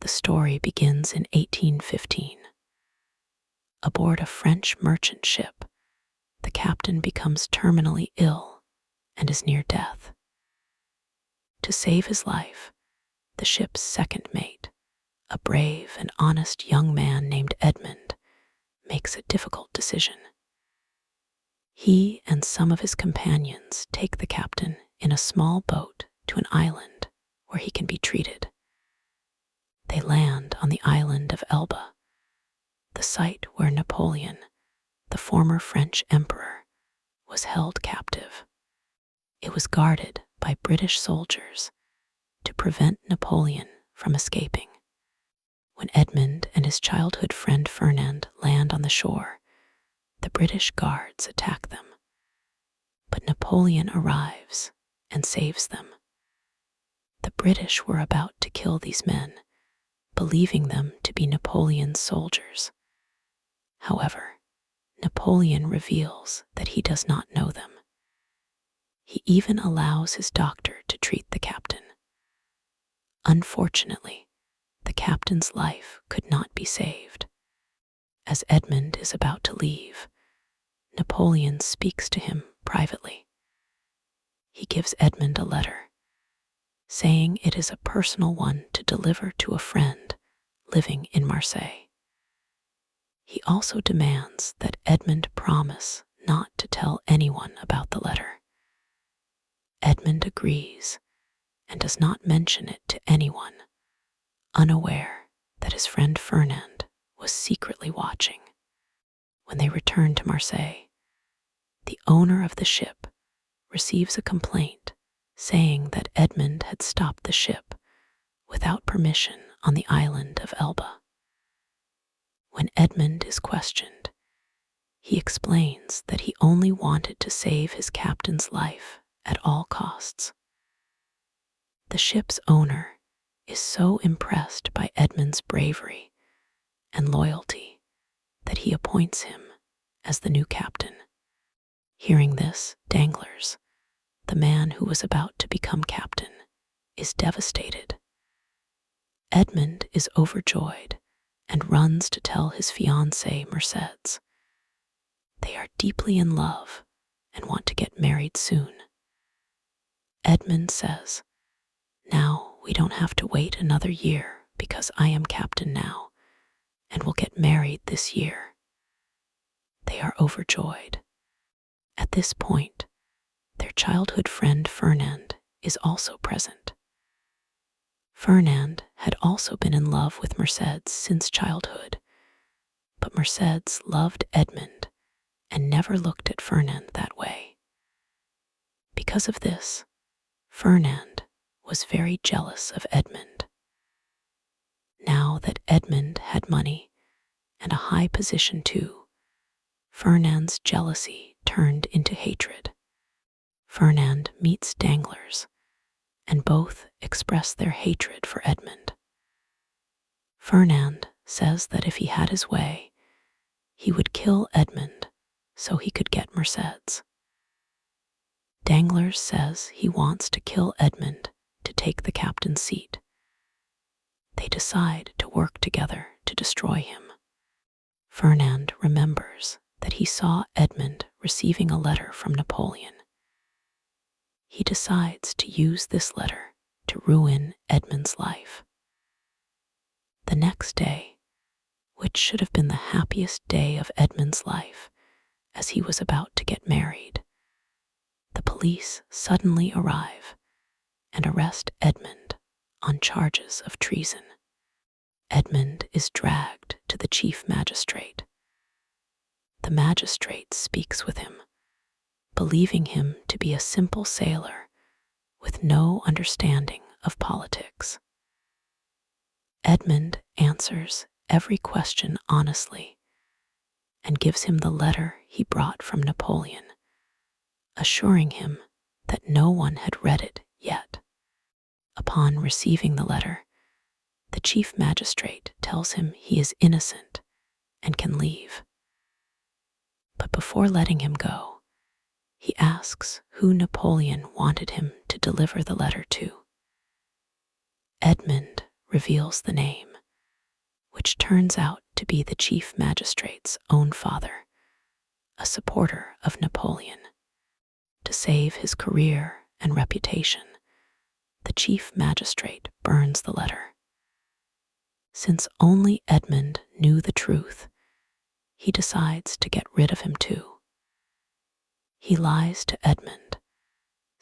The story begins in 1815. Aboard a French merchant ship, the captain becomes terminally ill and is near death. To save his life, the ship's second mate, a brave and honest young man named Edmond, makes a difficult decision. He and some of his companions take the captain in a small boat to an island where he can be treated. They land on the island of Elba, the site where Napoleon, the former French emperor, was held captive. It was guarded by British soldiers to prevent Napoleon from escaping. When Edmond and his childhood friend Fernand land on the shore, the British guards attack them. But Napoleon arrives and saves them. The British were about to kill these men, believing them to be Napoleon's soldiers. However, Napoleon reveals that he does not know them. He even allows his doctor to treat the captain. Unfortunately, the captain's life could not be saved. As Edmond is about to leave, Napoleon speaks to him privately. He gives Edmond a letter, saying it is a personal one to deliver to a friend living in Marseille. He also demands that Edmond promise not to tell anyone about the letter. Edmond agrees and does not mention it to anyone, unaware that his friend Fernand was secretly watching. When they return to Marseille, the owner of the ship receives a complaint saying that Edmond had stopped the ship without permission on the island of Elba. When Edmond is questioned, he explains that he only wanted to save his captain's life at all costs. The ship's owner is so impressed by Edmond's bravery and loyalty that he appoints him as the new captain. Hearing this, Danglars, the man who was about to become captain, is devastated. Edmond is overjoyed and runs to tell his fiancée Mercedes. They are deeply in love and want to get married soon. Edmond says, "Now we don't have to wait another year because I am captain now, and we'll get married this year." They are overjoyed. At this point, their childhood friend Fernand is also present. Fernand had also been in love with Mercedes since childhood, but Mercedes loved Edmond and never looked at Fernand that way. Because of this, Fernand was very jealous of Edmond. Now that Edmond had money and a high position too, Fernand's jealousy turned into hatred. Fernand meets Danglars, and both express their hatred for Edmond. Fernand says that if he had his way, he would kill Edmond so he could get Mercedes. Danglars says he wants to kill Edmond to take the captain's seat. They decide to work together to destroy him. Fernand remembers that he saw Edmond receiving a letter from Napoleon. He decides to use this letter to ruin Edmond's life. The next day, which should have been the happiest day of Edmond's life, as he was about to get married, the police suddenly arrive and arrest Edmond on charges of treason. Edmond is dragged to the chief magistrate. The magistrate speaks with him, believing him to be a simple sailor with no understanding of politics. Edmond answers every question honestly and gives him the letter he brought from Napoleon, assuring him that no one had read it yet. Upon receiving the letter, the chief magistrate tells him he is innocent and can leave. But before letting him go, he asks who Napoleon wanted him to deliver the letter to. Edmond reveals the name, which turns out to be the chief magistrate's own father, a supporter of Napoleon. To save his career and reputation, the chief magistrate burns the letter. Since only Edmond knew the truth, he decides to get rid of him too. He lies to Edmond,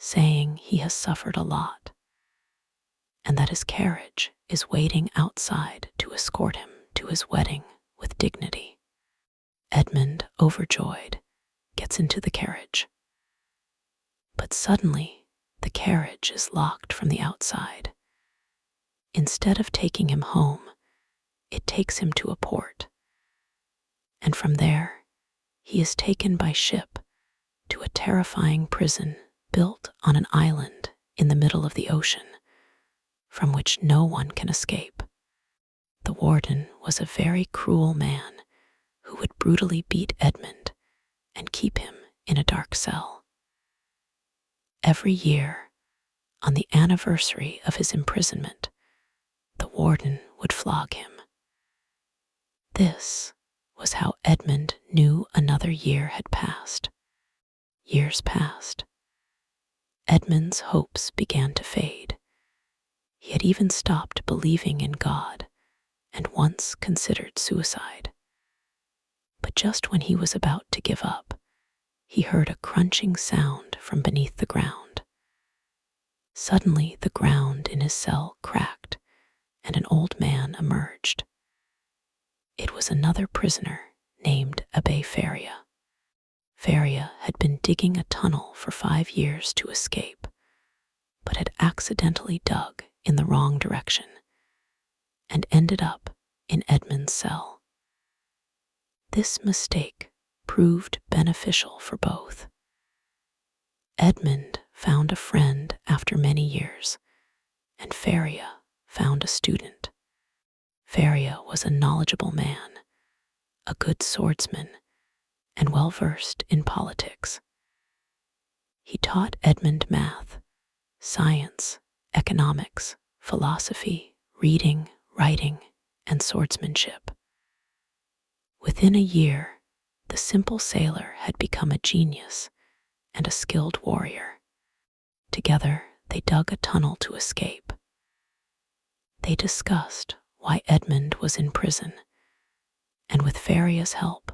saying he has suffered a lot, and that his carriage is waiting outside to escort him to his wedding with dignity. Edmond, overjoyed, gets into the carriage. But suddenly, the carriage is locked from the outside. Instead of taking him home, it takes him to a port. And from there, he is taken by ship to a terrifying prison built on an island in the middle of the ocean, from which no one can escape. The warden was a very cruel man who would brutally beat Edmond and keep him in a dark cell. Every year, on the anniversary of his imprisonment, the warden would flog him. This was how Edmond knew another year had passed. Years passed. Edmond's hopes began to fade. He had even stopped believing in God and once considered suicide. But just when he was about to give up, he heard a crunching sound from beneath the ground. Suddenly, the ground in his cell cracked, and an old man emerged. It was another prisoner named Abbé Faria. Faria had been digging a tunnel for 5 years to escape, but had accidentally dug in the wrong direction and ended up in Edmond's cell. This mistake proved beneficial for both. Edmond found a friend after many years, and Faria found a student. Faria was a knowledgeable man, a good swordsman, and well-versed in politics. He taught Edmond math, science, economics, philosophy, reading, writing, and swordsmanship. Within a year, the simple sailor had become a genius and a skilled warrior. Together, they dug a tunnel to escape. They discussed why Edmond was in prison, and with Faria's help,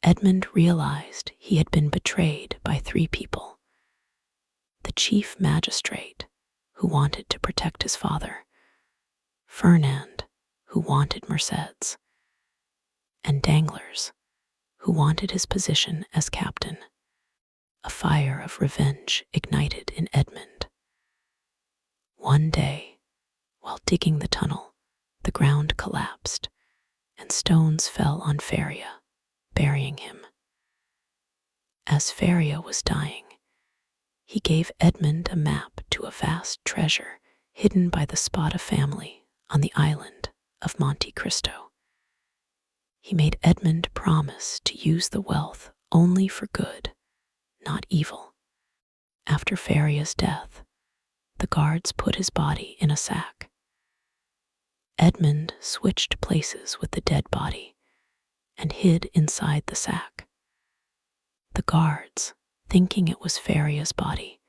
Edmond realized he had been betrayed by 3 people: the chief magistrate, who wanted to protect his father; Fernand, who wanted Mercedes; and Danglars, who wanted his position as captain. A fire of revenge ignited in Edmond. One day, while digging the tunnel, the ground collapsed, and stones fell on Faria, burying him. As Faria was dying, he gave Edmond a map to a vast treasure hidden by the Spada family on the island of Monte Cristo. He made Edmond promise to use the wealth only for good, not evil. After Faria's death, the guards put his body in a sack. Edmond switched places with the dead body and hid inside the sack. The guards, thinking it was Faria's body,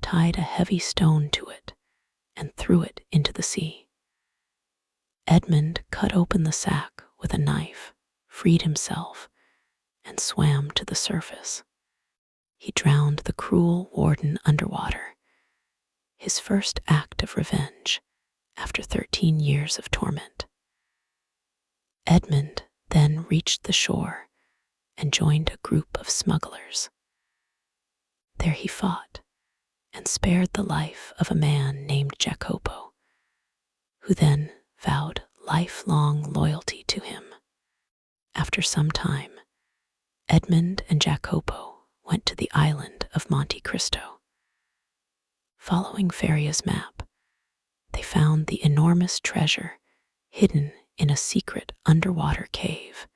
tied a heavy stone to it and threw it into the sea. Edmond cut open the sack with a knife, freed himself, and swam to the surface. He drowned the cruel warden underwater, his first act of revenge after 13 years of torment. Edmond then reached the shore and joined a group of smugglers. There he fought and spared the life of a man named Château, who then vowed lifelong loyalty to him. After some time, Edmond and Château went to the island of Monte Cristo. Following Faria's map, they found the enormous treasure hidden in a secret underwater cave,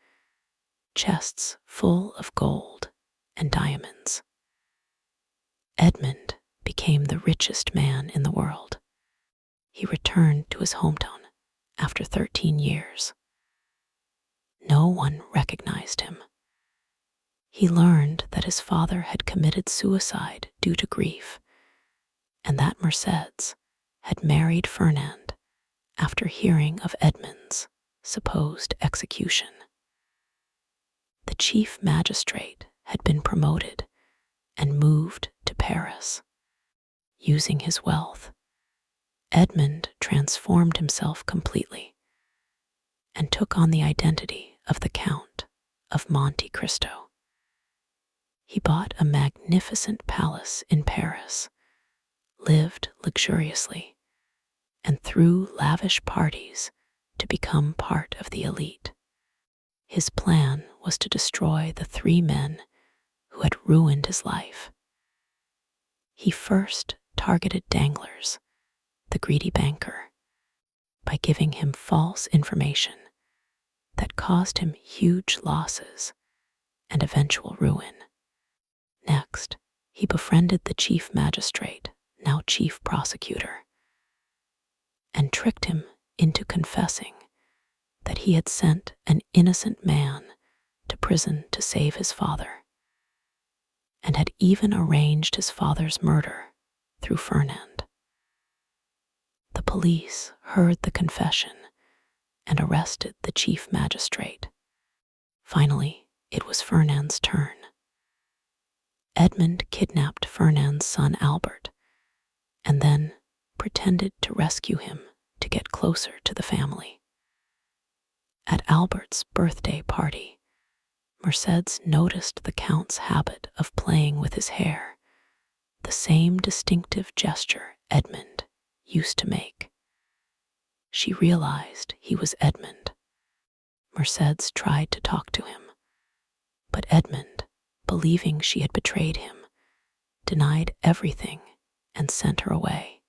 chests full of gold and diamonds. Edmond became the richest man in the world. He returned to his hometown after 13 years. no one recognized him. He learned that his father had committed suicide due to grief, and that Mercedes had married Fernand after hearing of Edmond's supposed execution. The chief magistrate had been promoted and moved to Paris. Using his wealth, Edmond transformed himself completely and took on the identity of the Count of Monte Cristo. He bought a magnificent palace in Paris, lived luxuriously, and threw lavish parties to become part of the elite. His plan was to destroy the 3 men who had ruined his life. He first targeted Danglars, the greedy banker, by giving him false information that caused him huge losses and eventual ruin. Next, he befriended the chief magistrate, now chief prosecutor, and tricked him into confessing that he had sent an innocent man to prison to save his father, and had even arranged his father's murder through Fernand. The police heard the confession and arrested the chief magistrate. Finally, it was Fernand's turn. Edmond kidnapped Fernand's son Albert and then pretended to rescue him to get closer to the family. At Albert's birthday party, Mercedes noticed the Count's habit of playing with his hair, the same distinctive gesture Edmond used to make. She realized he was Edmond. Mercedes tried to talk to him, but Edmond, believing she had betrayed him, denied everything and sent her away.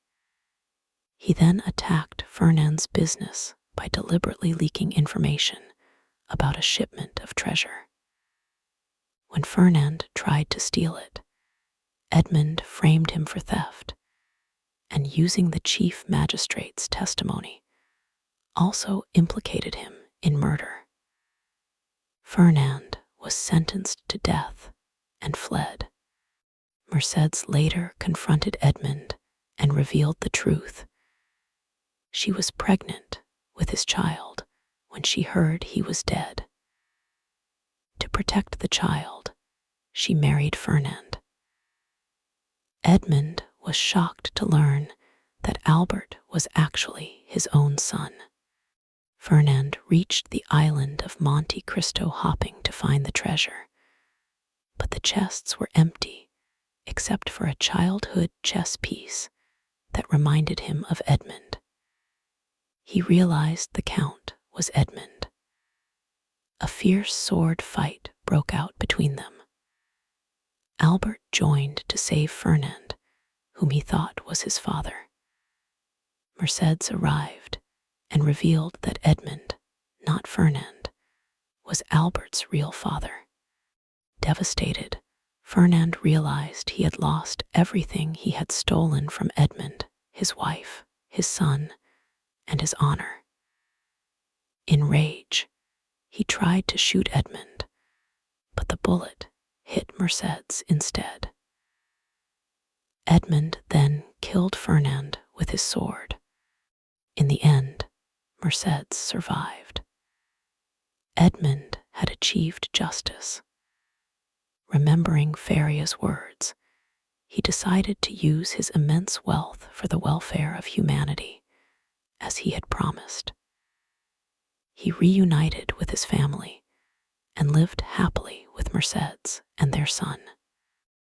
He then attacked Fernand's business by deliberately leaking information about a shipment of treasure. When Fernand tried to steal it, Edmond framed him for theft, and using the chief magistrate's testimony, also implicated him in murder. Fernand was sentenced to death and fled. Mercedes later confronted Edmond and revealed the truth. She was pregnant with his child when she heard he was dead. To protect the child, she married Fernand. Edmond was shocked to learn that Albert was actually his own son. Fernand reached the island of Monte Cristo hopping to find the treasure, but the chests were empty except for a childhood chess piece that reminded him of Edmond. He realized the Count was Edmond. A fierce sword fight broke out between them. Albert joined to save Fernand, whom he thought was his father. Mercedes arrived and revealed that Edmond, not Fernand, was Albert's real father. Devastated, Fernand realized he had lost everything he had stolen from Edmond, his wife, his son, and his honor. In rage, he tried to shoot Edmond, but the bullet hit Mercedes instead. Edmond then killed Fernand with his sword. In the end, Mercedes survived. Edmond had achieved justice. Remembering Faria's words, he decided to use his immense wealth for the welfare of humanity, as he had promised. He reunited with his family and lived happily with Mercedes and their son.